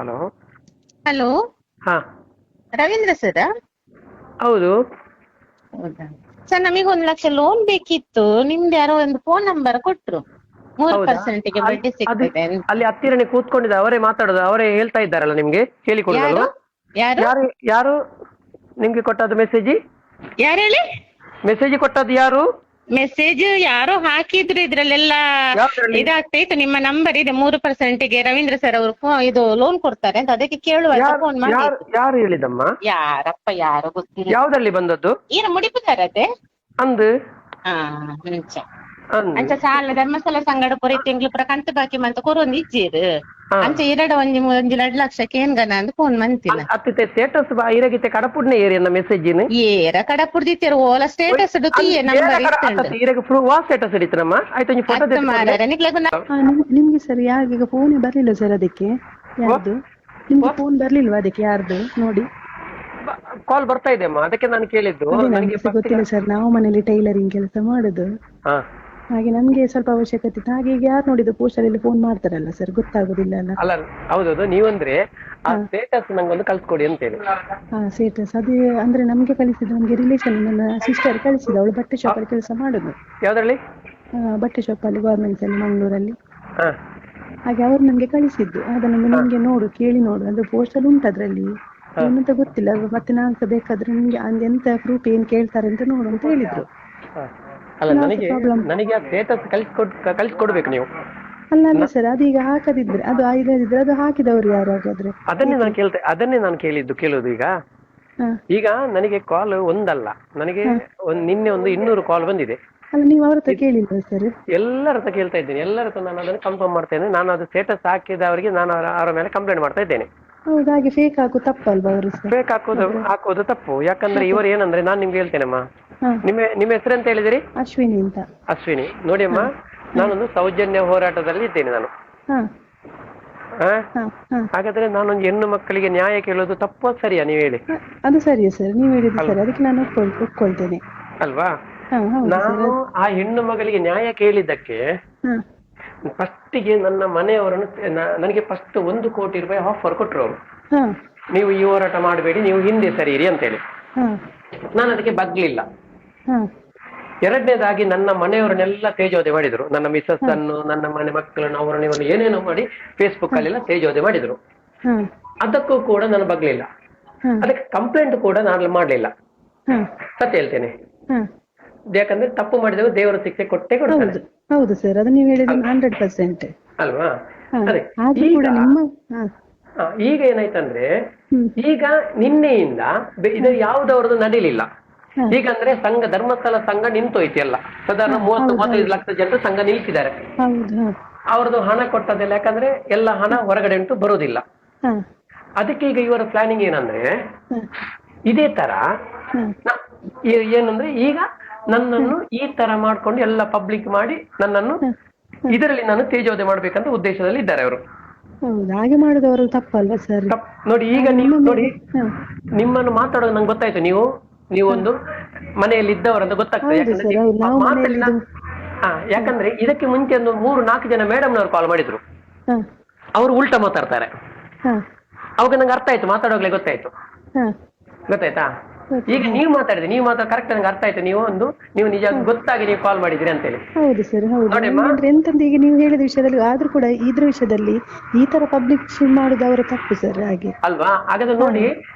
Hello. Hello, ಹಾ, Ravindra sir? ಹೌದು. ಹೌದಾ ಸರ್, ನಮಗೆ 1 ಲಕ್ಷ ಲೋನ್ ಬೇಕಿತ್ತು. ನಿಮ್ದು ಯಾರೋ ಒಂದು ಫೋನ್ ನಂಬರ್ ಕೊಟ್ರು, ಹೌದಾ? 3%ಗೆ ಬಡ್ಡಿ ಅದು ಸಿಗ್ತದೆ ಅಂತ. ಅಲ್ಲಿ ಹತ್ತಿರನೇ ಕೂತ್ಕೊಂಡಿದ್ದ ಅವರೇ ಮಾತಾಡೋದು, ಅವರೇ ಹೇಳ್ತಾ ಇದ್ದಾರಲ್ಲ ನಿಮ್ಗೆ, ಯಾರು ಕೇಳಿಕೊಡುದಲ್ವಾ? ಯಾರು ಯಾರು ಯಾರು ನಿಮ್ಗೆ ಕೊಟ್ಟದ್ದು ಮೆಸೇಜ್? ಯಾರು ಹೇಳಿ? ಮೆಸೇಜ್ ಕೊಟ್ಟದ್ದು ಯಾರು? ಮೆಸೇಜ್ ಯಾರೋ ಹಾಕಿದ್ರು, ಇದ್ರಲ್ಲೆಲ್ಲ ಯಾವ್ದ್ರಲ್ಲಿ? ಇದಾಗ್ತಾ ಇತ್ತು. ನಿಮ್ಮ ನಂಬರ್ ಇದೆ, 3%ಗೆ ರವೀಂದ್ರ ಸರ್ ಅವರು ಇದು ಲೋನ್ ಕೊಡ್ತಾರೆ ಅಂತ, ಅದಕ್ಕೆ ಕೇಳುವ ಅಂತ ಯಾರು ಫೋನ್ ಯಾರು ಮಾಡಿದ್ದು. ಯಾರು ಹೇಳಿದಮ್ಮ? ಯಾರಪ್ಪ, ಯಾರೋ ಗೊತ್ತಿಲ್ಲ. ಯಾವ್ದ್ರಲ್ಲಿ ಬಂದದ್ದು? ಏನು ಮುಡಿಪುತ್ತಾರತೆ? ಅಂದು ಹಾ, ನಿಮಿಷ. ಅಂದು ಅಂಚ ಸಾಲ ಧರ್ಮಸ್ಥಳ ಸಂಗಡ ಪೊರೆ ತಿಂಗಳು ಪುರ ಕಂತು ಬಾಕಿ ಮಂತ ಕೊರೊಂದು ಇಜ್ಜೀರ್ ಹಾ. ಅಂಚ ಒಂಜಿ 2 ಲಕ್ಷಕ್ಕೆ ಏನ್ಗನ ಅಂದ್ ಫೋನ್ ಮಂತಿನ. ಅತ್ತಿತ್ತೆ ಸ್ಟೇಟಸ್ ಇರಗಿತ್ತೆ ಕಡಪುಡ್ನೆ ಏರಿಯನ್ನ ಮೆಸೇಜಿನ ಏರ ಕಡಪುಡ್ದಿತ್ತೇರು ಓಲ ಸ್ಟೇಟಸ್ ಡುತ್ತಿಯೇ ನಂಬರ್ ಇತ್ತಂಡ್ ಇರಗ ವಾ ಸ್ಟೇಟಸ್ ಹಿಡಿತನಮ್ಮ. ಆಯ್ತು, ಒಂಜಿ ಫೋಟೋ ಅತ್ತ ಮಾರಾರ ನಿಕ್ಲೆಗ್ ನಿಮ್ಗೆ ಸರ್ ಯಾರೀಗ ಫೋನ್ ಬರ್ಲಿಲ್ಲ ಸರ್ ಅದಕ್ಕೆ? ಯಾರ್ದು? ನಿಮ್ಗೆ ಫೋನ್ ಬರ್ಲಿಲ್ವಾ ಅದಕ್ಕೆ ಯಾರ್ದು ನೋಡಿ? ಕಾಲ್ ಬರ್ತಾ ಇದೆ ಅಮ್ಮ, ಅದಕ್ಕೆ ನಾನು ಕೇಳಿದ್ದು. ಅದೇ ನನಗೆ ನಮ್ಗೆ ಗೊತ್ತಿಲ್ಲ ಸರ್, ನಾವು ಮನೇಲಿ ಟೈಲರಿಂಗ್ ಕೆಲಸ ಮಾಡುದು, ಹಾ, ಹಾಗೆ ನಮ್ಗೆ ಸ್ವಲ್ಪ ಅವಶ್ಯಕತೆ ಇತ್ತು. ಹಾಗೆ ಈಗ ಯಾರು ನೋಡಿದ್ರು ಪೋಸ್ಟಲ್ಲಿ ಫೋನ್ ಮಾಡ್ತಾರಲ್ಲ ಸರ್, ಗೊತ್ತಾಗುದಿಲ್ಲ ಅಲ್ಲ. ಅಲ್ಲ ಹೌದೌದು, ನೀವಂದ್ರೆ ಆ ಸ್ಟೇಟಸ್ ನಂಗೊಂದು ಕಳ್ಸ್ಕೊಡಿ ಅಂತೇಳಿ. ಹಾ, ಸ್ಟೇಟಸ್ ಅದೇ ಅಂದ್ರೆ ನಮ್ಗೆ ಕಳಿಸಿದ್ದು, ನಮ್ಗೆ ರಿಲೇಷನ್ ನನ್ನ ಸಿಸ್ಟರ್ ಕಳಿಸಿದ. ಅವಳು ಬಟ್ಟೆ ಶಾಪ್ ಅಲ್ಲಿ ಕೆಲಸ ಮಾಡುದು. ಯಾವ್ದ್ರಲ್ಲಿ? ಬಟ್ಟೆ ಶಾಪ್ ಅಲ್ಲಿ, ಗಾರ್ಮೆಂಟ್ಸ್ ಅಲ್ಲಿ, ಮಂಗಳೂರಲ್ಲಿ. ಹಾ, ಹಾಗೆ ಅವ್ರು ನಮ್ಗೆ ಕಳಿಸಿದ್ದು. ಅದನ್ನು ನಿಮ್ಗೆ ನೋಡು, ಕೇಳಿ ನೋಡು, ಅದು ಪೋಸ್ಟಲ್ಲಿ ಉಂಟು ಅದ್ರಲ್ಲಿ. ಏನಂತ ಗೊತ್ತಿಲ್ಲ, ಮತ್ತೆ ನಾನ್ಸ ಬೇಕಾದ್ರೆ ನಿಮ್ಗೆ ಎಂತ ಪ್ರೂಫ್ ಏನ್ ಕೇಳ್ತಾರೆ ಅಂತ ನೋಡು ಅಂತ ಹೇಳಿದ್ರು. ಹಾ. ಅಲ್ಲ, ನನಗೆ ಆ ಸ್ಟೇಟಸ್ ಕಳ್ಸಿಕೊಡ್ಬೇಕು ನೀವು. ಅಲ್ಲ ಸರ್, ಅದೀಗ ಹಾಕದಿದ್ರೆ ಅದು ಇಲ್ಲದಿದ್ರೆ ಅದು ಹಾಕಿದವರು ಯಾರು ಹಾಗಾದ್ರೆ? ಅದನ್ನೇ ನಾನು ಕೇಳೋದು ಈಗ. ಹಾ. ಈಗ ನನಗೆ ಕಾಲ್ ಒಂದಲ್ಲ, ನನಗೆ ನಿನ್ನೆ ಒಂದು 200 ಕಾಲ್ ಬಂದಿದೆ. ಅಲ್ಲ, ನೀವು ಅವ್ರ ಹತ್ರ ಕೇಳಿಲ್ವಾ ಸರ್? ಎಲ್ಲರ ಹತ್ರ ಕೇಳ್ತಾ ಇದ್ದೇನೆ, ಎಲ್ಲರ ಹತ್ರ ನಾನು ಅದನ್ನು ಕನ್ಫರ್ಮ್ ಮಾಡ್ತೇನೆ. ನಾನು ಅದು ಸ್ಟೇಟಸ್ ಹಾಕಿದವರಿಗೆ ನಾನು ಅವರ ಮೇಲೆ ಕಂಪ್ಲೇಂಟ್ ಮಾಡ್ತಾ ಇದ್ದೇನೆ. ಹೌದು, ಹಾಗೆ ಫೇಕ್ ಹಾಕು ತಪ್ಪಲ್ವಾ ಅವರು ಸರ್? ಫೇಕ್ ಹಾಕೋದು ತಪ್ಪು. ಯಾಕಂದ್ರೆ ಇವರು ಏನಂದ್ರೆ, ನಾನು ನಿಮ್ಗೆ ಹೇಳ್ತೇನಮ್ಮ, ಹಾ. ನಿಮ್ಮ ಹೆಸರು ಅಂತ ಹೇಳಿದಿರಿ? ಅಶ್ವಿನಿ ಅಂತ. ಅಶ್ವಿನಿ. ನೋಡಿ ಅಮ್ಮ, ನಾನೊಂದು ಸೌಜನ್ಯ ಹೋರಾಟದಲ್ಲಿ ಇದ್ದೇನೆ ನಾನು. ಹಾ. ಹಾ, ಹಾ. ಹಾ. ಹಾಗಾದ್ರೆ ನಾನೊಂದು ಹೆಣ್ಣು ಮಕ್ಕಳಿಗೆ ನ್ಯಾಯ ಕೇಳೋದು ತಪ್ಪು ಸರಿಯಾ, ನೀವು ಹೇಳಿ? ಅದು ಸರಿಯಾ ಸರ್, ನೀವು ಹೇಳಿದ್ದು ಸರಿ, ಅದಕ್ಕೆ ನಾನು ಒಪ್ಕೊಳ್ತೇನೆ. ಅಲ್ವಾ? ಹಾ, ಹೌದು ಸರ್. ನಾನು ಆ ಹೆಣ್ಣು ಮಗಳಿಗೆ ನ್ಯಾಯ ಕೇಳಿದ್ದಕ್ಕೆ ಹಾ. ಫಸ್ಟಿಗೆ ನನ್ನ ಮನೆಯವರನ್ನು ನನಗೆ ಫಸ್ಟ್ 1 ಕೋಟಿ ರೂಪಾಯಿ ಆಫರ್ ಕೊಟ್ಟರು ಅವರು. ಹಾ. ನೀವು ಈ ಹೋರಾಟ ಮಾಡಬೇಡಿ, ನೀವು ಹಿಂದೆ ಸರಿಯಿರಿ ಅಂತೇಳಿ. ಹಾ. ನಾನು ಅದಕ್ಕೆ ಬಗ್ಲಿಲ್ಲ. ಹಾ. ಎರಡನೇದಾಗಿ ನನ್ನ ಮನೆಯವರನ್ನೆಲ್ಲ ತೇಜೋದೆ ಮಾಡಿದ್ರು. ನನ್ನ ಮಿಸಸ್ ಅನ್ನು, ನನ್ನ ಮನೆ ಮಕ್ಕಳನ್ನು, ಅವರನ್ನು ಇವರನ್ನು ಏನೇನೋ ಮಾಡಿ ಫೇಸ್ಬುಕ್ ಅಲ್ಲೆಲ್ಲ ತೇಜೋದೆ ಮಾಡಿದ್ರು. ಹಾ. ಅದಕ್ಕೂ ಕೂಡ ನಾನು ಬಗ್ಲಿಲ್ಲ. ಅದಕ್ಕೆ ಕಂಪ್ಲೇಂಟ್ ಕೂಡ ನಾನು ಮಾಡ್ಲಿಲ್ಲ. ಹಾ. ಸತ್ಯ ಹೇಳ್ತೇನೆ. ಹಾ. ಯಾಕಂದ್ರೆ ತಪ್ಪು ಮಾಡಿದವರು ದೇವರ ಶಿಕ್ಷೆ ಕೊಟ್ಟೆ ಕೊಡ್ತಾರೆ. ಹೌದು ಹೌದು ಸರ್, ಅದು ನೀವು ಹೇಳಿದ 100%. ಅಲ್ವಾ? ಅದೇ ಆದ್ರೂ ಕೂಡ ನಿಮ್ಮ ಈಗ ಏನಾಯ್ತಂದ್ರೆ, ಈಗ ನಿನ್ನೆಯಿಂದ ಇದು ಯಾವುದವ್ರದ್ದು ನಡೀಲಿಲ್ಲ. ಈಗಂದ್ರೆ ಸಂಘ, ಧರ್ಮಸ್ಥಳ ಸಂಘ ನಿಂತೋಯ್ತು ಎಲ್ಲ. ಸಾಧಾರಣ 30-35 ಲಕ್ಷ ಜನರು ಸಂಘ ನಿಲ್ಸಿದ್ದಾರೆ. ಅವ್ರದ್ದು ಹಣ ಕೊಟ್ಟದೆಲ್ಲ, ಯಾಕಂದ್ರೆ ಎಲ್ಲ ಹಣ ಹೊರಗಡೆ ಉಂಟು, ಬರೋದಿಲ್ಲ. ಅದಕ್ಕೆ ಈಗ ಇವರ ಪ್ಲಾನಿಂಗ್ ಏನಂದ್ರೆ, ಇದೇ ತರ ಏನಂದ್ರೆ, ಈಗ ನನ್ನನ್ನು ಈ ತರ ಮಾಡ್ಕೊಂಡು ಎಲ್ಲ ಪಬ್ಲಿಕ್ ಮಾಡಿ ನನ್ನನ್ನು ಇದರಲ್ಲಿ ನಾನು ತೇಜೋದೆ ಮಾಡ್ಬೇಕಂತ ಉದ್ದೇಶದಲ್ಲಿ ಇದ್ದಾರೆ ಅವರು. ಹಾಗೆ ಮಾಡಿದವರು ತಪ್ಪಲ್ವಾ ಸರ್? ನೋಡಿ, ಈಗ ನೀವು ನೋಡಿ, ನಿಮ್ಮನ್ನು ಮಾತಾಡೋದು ನಂಗೆ ಗೊತ್ತಾಯ್ತು. ನೀವೊಂದು ಮನೆಯಲ್ಲಿ ಇದ್ದವರಂತ ಗೊತ್ತಾಗ್ತದೆ. ಯಾಕಂದ್ರೆ ಇದಕ್ಕೆ ಮುಂಚೆ ಒಂದು 3-4 ಜನ ಮೇಡಮ್ನವ್ರು ಕಾಲ್ ಮಾಡಿದ್ರು. ಅವರು ಉಲ್ಟಾ ಮಾತಾಡ್ತಾರೆ. ಅವಾಗ ನಂಗೆ ಅರ್ಥ ಆಯ್ತು, ಮಾತಾಡೋಗ್ಲೇ ಗೊತ್ತಾಯ್ತು. ಗೊತ್ತಾಯ್ತಾ? ಈಗ ನೀವು ಕರೆಕ್ಟ್ ನಂಗೆ ಅರ್ಥ ಆಯ್ತು. ನೀವು ನಿಜ ಗೊತ್ತಾಗಿ ನೀವು ಕಾಲ್ ಮಾಡಿದ್ರಿ ಅಂತೇಳಿ. ಹೌದು ಸರ್, ಹೌದು. ಎಂತಂದ್ರೆ ಈಗ ನೀವು ಹೇಳಿದ ವಿಷಯದಲ್ಲಿ ಆದ್ರೂ ಕೂಡ ಇದ್ರ ವಿಷಯದಲ್ಲಿ ಈ ತರ ಪಬ್ಲಿಕ್ ಮಾಡುದು ಅವರ ತಪ್ಪು ಸರ್. ಹಾಗೆ ಅಲ್ವಾ? ಹಾಗಾದ್ರೆ ನೋಡಿ,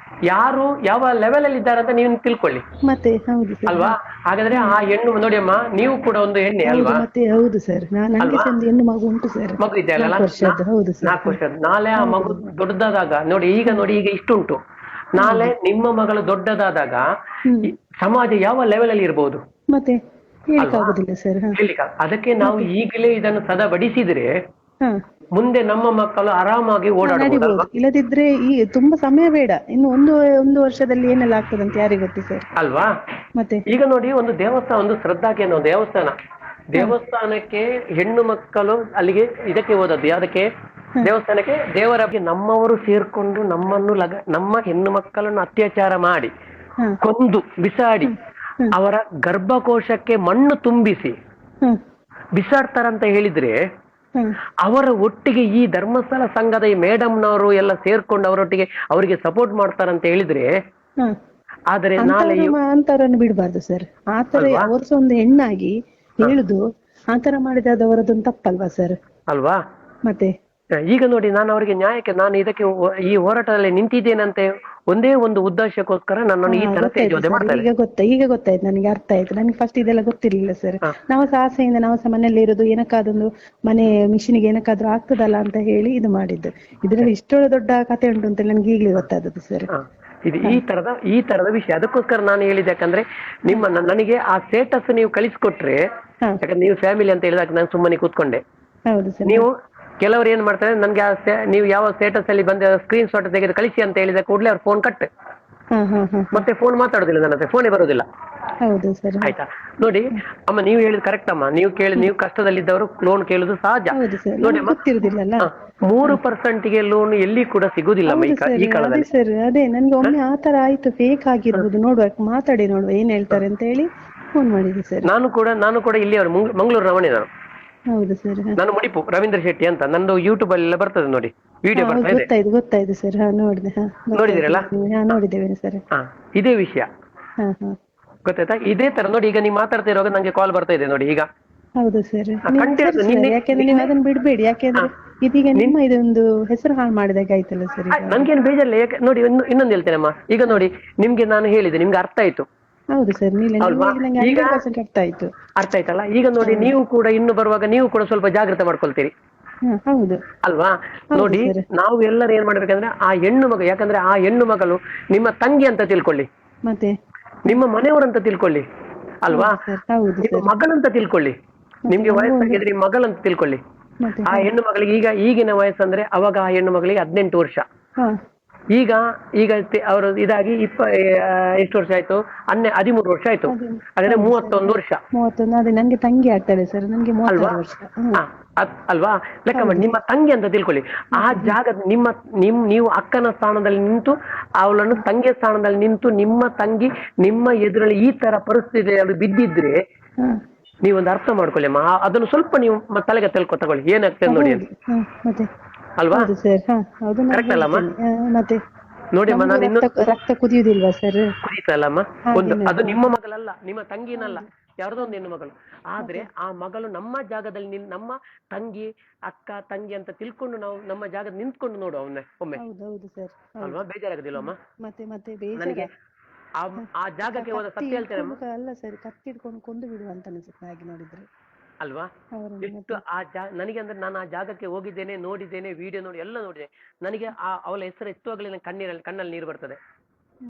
ಯಾರು ಯಾವ ಲೆವೆಲ್ ಅಲ್ಲಿ ಇದ್ದಾರೆ ಅಂತ ನೀವು ತಿಳ್ಕೊಳ್ಳಿ. ಮತ್ತೆ ಹೌದು ಅಲ್ವಾ? ಹಾಗಾದ್ರೆ ಆ ಹೆಣ್ಣು ನೋಡಿ ಅಮ್ಮ, ನೀವು ಕೂಡ ಒಂದು ಹೆಣ್ಣೆ ಅಲ್ವಾ? ಮತ್ತೆ ಹೌದು ಸರ್, ನನಗೆ ಹೆಣ್ಣು ಮಗು ಉಂಟು ಸರ್. ಮಗು ಇದೆಯಲ್ಲ, 4 ವರ್ಷದ್ದು. ಹೌದು ಸರ್, 4 ವರ್ಷದ್ದು. ನಾಳೆ ಆ ಮಗು ದೊಡ್ಡದಾದಾಗ ನೋಡಿ, ಈಗ ಇಷ್ಟುಂಟು, ನಾಳೆ ನಿಮ್ಮ ಮಗಳು ದೊಡ್ಡದಾದಾಗ ಸಮಾಜ ಯಾವ ಲೆವೆಲ್ ಅಲ್ಲಿ ಇರಬಹುದು ಮತ್ತೆ ಹೇಳಿಕ್ಕಾಗುದಿಲ್ಲ ಸರ್. ಅದಕ್ಕೆ ನಾವು ಈಗಲೇ ಇದನ್ನು ಸದಾ ಬಡಿಸಿದ್ರೆ ಮುಂದೆ ನಮ್ಮ ಮಕ್ಕಳು ಆರಾಮಾಗಿ ಓಡಾಡಬಹುದು. ಇಲ್ಲದಿದ್ರೆ ಈ ತುಂಬಾ ಸಮಯ ಬೇಡ, ಇನ್ನು ಒಂದು ವರ್ಷದಲ್ಲಿ ಏನೆಲ್ಲ ಆಗ್ತದೆ ಅಂತ ಯಾರಿಗೆ ಗೊತ್ತು ಸರ್? ಅಲ್ವಾ? ಮತ್ತೆ ಈಗ ನೋಡಿ, ಒಂದು ದೇವಸ್ಥಾನ, ಒಂದು ಶ್ರದ್ಧಾ ಕೇಂದ್ರ, ದೇವಸ್ಥಾನಕ್ಕೆ ಹೆಣ್ಣು ಮಕ್ಕಳು ಅಲ್ಲಿಗೆ ಇದಕ್ಕೆ ಹೋದದ್ದು. ಯಾವ್ದಕ್ಕೆ? ದೇವಸ್ಥಾನಕ್ಕೆ. ದೇವರ ನಮ್ಮವರು ಸೇರ್ಕೊಂಡು ನಮ್ಮ ಹೆಣ್ಣು ಮಕ್ಕಳನ್ನು ಅತ್ಯಾಚಾರ ಮಾಡಿ, ಕೊಂದು ಬಿಸಾಡಿ, ಅವರ ಗರ್ಭಕೋಶಕ್ಕೆ ಮಣ್ಣು ತುಂಬಿಸಿ ಬಿಸಾಡ್ತಾರಂತ ಹೇಳಿದ್ರೆ ಹ್ಮ್. ಅವರ ಒಟ್ಟಿಗೆ ಈ ಧರ್ಮಸ್ಥಳ ಸಂಘದ ಈ ಮೇಡಮ್ನವರು ಎಲ್ಲ ಸೇರ್ಕೊಂಡು ಅವರೊಟ್ಟಿಗೆ ಅವರಿಗೆ ಸಪೋರ್ಟ್ ಮಾಡ್ತಾರಂತ ಹೇಳಿದ್ರೆ, ಹ್ಮ್. ಆದ್ರೆ ನಾಳೆ ಅಂತವ್ರನ್ನು ಬಿಡ್ಬಾರ್ದು ಸರ್. ಆತರ ಅಲ್ವಾ? ಅವ್ರು ಸಹ ಒಂದು ಹೆಣ್ಣಾಗಿ ಹೇಳುದು ಆತರ ಮಾಡಿದ ಅದು ಅವರದೊಂದು ತಪ್ಪಲ್ವಾ ಸರ್? ಅಲ್ವಾ? ಮತ್ತೆ ಈಗ ನೋಡಿ, ನಾನು ಅವರಿಗೆ ನ್ಯಾಯಕ್ಕೆ ನಾನು ಇದಕ್ಕೆ ಈ ಹೋರಾಟದಲ್ಲಿ ನಿಂತಿದ್ದೇನಂತೆ ಒಂದೇ ಒಂದು ಉದ್ದೇಶಕ್ಕೋಸ್ಕರ ನನ್ನನ್ನು ಈ ತರ ತೇಜೋದೆ ಮಾಡ್ತಾರೆ. ಈಗ ಗೊತ್ತಾಯ್ತು ನನಗೆ, ಅರ್ಥ ಆಯ್ತು. ನನಗೆ ಫಸ್ಟ್ ಇದೆಲ್ಲ ಗೊತ್ತಿರ್ಲಿಲ್ಲ ಸರ್. ನಾವು ಸಹ ಆಸೆಯಿಂದ ನಾವು ಸಹ ಮನೇಲಿ ಇರೋದು, ಏನಕ್ಕಾದೊಂದು ಮನೆ ಮಿಷಿನಿಗೆ ಏನಕ್ಕಾದ್ರೂ ಆಗ್ತದಲ್ಲ ಅಂತ ಹೇಳಿ ಇದು ಮಾಡಿದ್ದು. ಇದ್ರಲ್ಲಿ ಇಷ್ಟೊಂದು ದೊಡ್ಡ ಕತೆ ಉಂಟು ಅಂತ ನನಗೆ ಈಗಲೇ ಗೊತ್ತಾದದ್ದು ಸರ್. ಇದು ಈ ತರದ ವಿಷಯ. ಅದಕ್ಕೋಸ್ಕರ ನಾನು ಹೇಳಿದೆ, ಯಾಕಂದ್ರೆ ನನಗೆ ಆ ಸ್ಟೇಟಸ್ ನೀವು ಕಳಿಸ್ಕೊಟ್ರೆ, ಯಾಕಂದ್ರೆ ನೀವು ಫ್ಯಾಮಿಲಿ ಅಂತ ಹೇಳಿದಾಗ ನಾನು ಸುಮ್ಮನೆ ಕೂತ್ಕೊಂಡೆ. ಹೌದು ಸರ್. ನೀವು ಕೆಲವರು ಏನ್ ಮಾಡ್ತಾರೆ, ನನ್ಗೆ ನೀವು ಯಾವ ಸ್ಟೇಟಸ್ ಅಲ್ಲಿ ಬಂದ ಸ್ಕ್ರೀನ್ ಶಾಟ್ ತೆಗೆದು ಕಳಿಸಿ ಅಂತ ಹೇಳಿದ ಕೂಡಲೇ ಅವ್ರ ಫೋನ್ ಕಟ್, ಮತ್ತೆ ಫೋನ್ ಮಾತಾಡೋದಿಲ್ಲ, ನನ್ನ ಹತ್ರ ಫೋನೇ ಬರೋದಿಲ್ಲ. ಹೌದು ಸರ್. ಆಯ್ತಾ? ನೋಡಿ ಅಮ್ಮ, ನೀವು ಹೇಳಿದ್ ಕರೆಕ್ಟ್ ಅಮ್ಮ. ನೀವು ಕಷ್ಟದಲ್ಲಿದ್ದವರು ಲೋನ್ ಕೇಳುದು ಸಹಜ. ನೋಡಿ ಅಮ್ಮ, 3% ಲೋನ್ ಎಲ್ಲಿ ಕೂಡ ಸಿಗುದಿಲ್ಲ ಈ ಕಾಲದಲ್ಲಿ ಸರ್. ಅದೇ ನನ್ಗೆ ಒಮ್ಮೆ ಆತರ ಆಯ್ತು, ಫೇಕ್ ಆಗಿರ್ಬೋದು, ನೋಡುವ ಮಾತಾಡಿ ನೋಡುವ ಏನ್ ಹೇಳ್ತಾರೆ ಅಂತ ಹೇಳಿ ಫೋನ್ ಮಾಡಿದೆ ಸರ್. ನಾನು ಕೂಡ ಇಲ್ಲಿ ಅವರು ಮಂಗಳೂರು ರವಣಿ. ನಾನು ಹೌದು ಸರ್. ನಾನು ಮುಡಿಪು ರವೀಂದ್ರ ಶೆಟ್ಟಿ ಅಂತ, ನಂದು ಯೂಟ್ಯೂಬ್ ಅಲ್ಲೆಲ್ಲ ಬರ್ತದೆ ನೋಡಿ, ವಿಡಿಯೋ ಬರ್ತಾ ಇದೆ. ಗೊತ್ತಾಯ್ತು ಸರ್. ನೋಡಿದೆ. ನೋಡಿದಿರಲ್ಲ? ನೋಡಿದ್ದೇವೆ ಸರ್. ಇದೇ ವಿಷಯ ಗೊತ್ತಾಯ್ತಾ? ಇದೇ ತರ ನೋಡಿ, ಈಗ ನೀವು ಮಾತಾಡ್ತಾ ಇರುವಾಗ ನಂಗೆ ಕಾಲ್ ಬರ್ತಾ ಇದೆ ನೋಡಿ ಈಗ. ಹೌದು ಸರ್. ಯಾಕೆಂದ್ರೆ ನೀವು ಅದನ್ನ ಬಿಡ್ಬೇಡಿ, ಯಾಕೆಂದ್ರೆ ಇದೀಗ ನಿಮ್ಮ ಇದೊಂದು ಹೆಸರು ಹಾಳು ಮಾಡಿದಾಗ ಆಯ್ತಲ್ಲ ಸರ್. ನನ್ಗೇನು ಬೇಜಾರಿಲ್ಲ. ಯಾಕೆ ನೋಡಿ, ಇನ್ನೊಂದು ಹೇಳ್ತೇನಮ್ಮ. ಈಗ ನೋಡಿ, ನಿಮ್ಗೆ ನಾನು ಹೇಳಿದೆ, ನಿಮ್ಗೆ ಅರ್ಥ ಆಯ್ತು ಹೌದು ಸರ್. ಈಗ ಅರ್ಥ ಆಯ್ತಲ್ಲ? ಈಗ ನೋಡಿ, ನೀವು ಕೂಡ ಇನ್ನು ಬರುವಾಗ ನೀವು ಕೂಡ ಸ್ವಲ್ಪ ಜಾಗ್ರತೆ ಮಾಡ್ಕೊಳ್ತೀರಿ. ಹೌದು ಅಲ್ವಾ? ನೋಡಿ, ನಾವು ಎಲ್ಲರೂ ಏನ್ ಮಾಡ್ಬೇಕಂದ್ರೆ ಆ ಹೆಣ್ಣು ಮಗ, ಯಾಕಂದ್ರೆ ಆ ಹೆಣ್ಣು ಮಗಳು ನಿಮ್ಮ ತಂಗಿ ಅಂತ ತಿಳ್ಕೊಳ್ಳಿ, ಮತ್ತೆ ನಿಮ್ಮ ಮನೆಯವರಂತ ತಿಳ್ಕೊಳ್ಳಿ, ಅಲ್ವಾ? ನಿಮ್ಮ ಮಗಳಂತ ತಿಳ್ಕೊಳ್ಳಿ. ನಿಮ್ಗೆ ವಯಸ್ಸಾಗಿದ್ರೆ ಮಗಳಂತ ತಿಳ್ಕೊಳ್ಳಿ. ಆ ಹೆಣ್ಣು ಮಗಳಿಗೆ ಈಗಿನ ವಯಸ್ಸಂದ್ರೆ, ಅವಾಗ ಆ ಹೆಣ್ಣು ಮಗಳಿಗೆ 18 ವರ್ಷ. ಈಗ ಅವರು ಇದಾಗಿ ಎಷ್ಟು ವರ್ಷ ಆಯ್ತು? 13 ವರ್ಷ ಆಯ್ತು. ಹಾಗಾದ್ರೆ 31 ವರ್ಷ. 31. ಅದೇ ನಂಗೆ ತಂಗಿ ಆಗ್ತದೆ ಸರ್. ನಂಗೆ 36 ವರ್ಷ. ಅಲ್ವಾ? ಲೆಕ್ಕ ಮಾಡಿ, ನಿಮ್ಮ ತಂಗಿ ಅಂತ ತಿಳ್ಕೊಳ್ಳಿ. ಆ ಜಾಗ ನೀವು ಅಕ್ಕನ ಸ್ಥಾನದಲ್ಲಿ ನಿಂತು, ಅವಳನ್ನು ತಂಗಿಯ ಸ್ಥಾನದಲ್ಲಿ ನಿಂತು, ನಿಮ್ಮ ತಂಗಿ ನಿಮ್ಮ ಎದುರಲ್ಲಿ ಈ ತರ ಪರಿಸ್ಥಿತಿಯಲ್ಲಿ ಬಿದ್ದಿದ್ರೆ ನೀವೊಂದು ಅರ್ಥ ಮಾಡ್ಕೊಳ್ಳಿ ಅಮ್ಮ. ಅದನ್ನು ಸ್ವಲ್ಪ ನೀವು ತಲೆಗೆ ತಗೊಳ್ಳಿ, ಏನಾಗ್ತದೆ ನೋಡಿ ಅಂತ. ಅಲ್ವಾ? ಕರೆಕ್ಟ್ ಅಲ್ಲಮ್ಮ? ಮತ್ತೆ ನೋಡಿ ಅಮ್ಮ, ನಾನು ರಕ್ತ ಕುದಿಯುವುದಿಲ್ವಾ ಸರ್? ಕುದೀತಲ್ಲಮ್ಮ. ಅದು ನಿಮ್ಮ ಮಗಳಲ್ಲ, ನಿಮ್ಮ ತಂಗಿನಲ್ಲ, ಯಾರ್ದೋ ಒಂದು ಹೆಣ್ಣು ಮಗಳು. ಆದ್ರೆ ಆ ಮಗಳು ನಮ್ಮ ಜಾಗದಲ್ಲಿ ನಮ್ಮ ತಂಗಿ, ಅಕ್ಕ ತಂಗಿ ಅಂತ ತಿಳ್ಕೊಂಡು ನಾವು ನಮ್ಮ ಜಾಗದ ನಿಂತ್ಕೊಂಡು ನೋಡು ಒಮ್ಮೆ. ಅಲ್ವಾ? ಬೇಜಾರಾಗುದಿಲ್ಲಮ್ಮ? ನನಗೆ ಆ ಜಾಗಕ್ಕೆ ಹೋದ ಸತ್ಯ ಹೇಳ್ತೇನೆ ಅಲ್ಲ ಸರ್, ಕತ್ತಿಡ್ಕೊಂಡು ಕೊಂದು ಬಿಡುವ ಅಂತ ಅನಿಸುತ್ತೆ ಹಾಗೆ ನೋಡಿದ್ರೆ, ಅಲ್ವಾ? ಎಷ್ಟು ನನಗೆ ಅಂದ್ರೆ, ನಾನು ಆ ಜಾಗಕ್ಕೆ ಹೋಗಿದ್ದೇನೆ, ನೋಡಿದ್ದೇನೆ, ವಿಡಿಯೋ ನೋಡಿ ಎಲ್ಲ ನೋಡಿದೆ. ನನಗೆ ಅವಳ ಹೆಸರು ಎತ್ತುವಾಗಲೇ ಕಣ್ಣಲ್ಲಿ ನೀರು ಬರ್ತದೆ.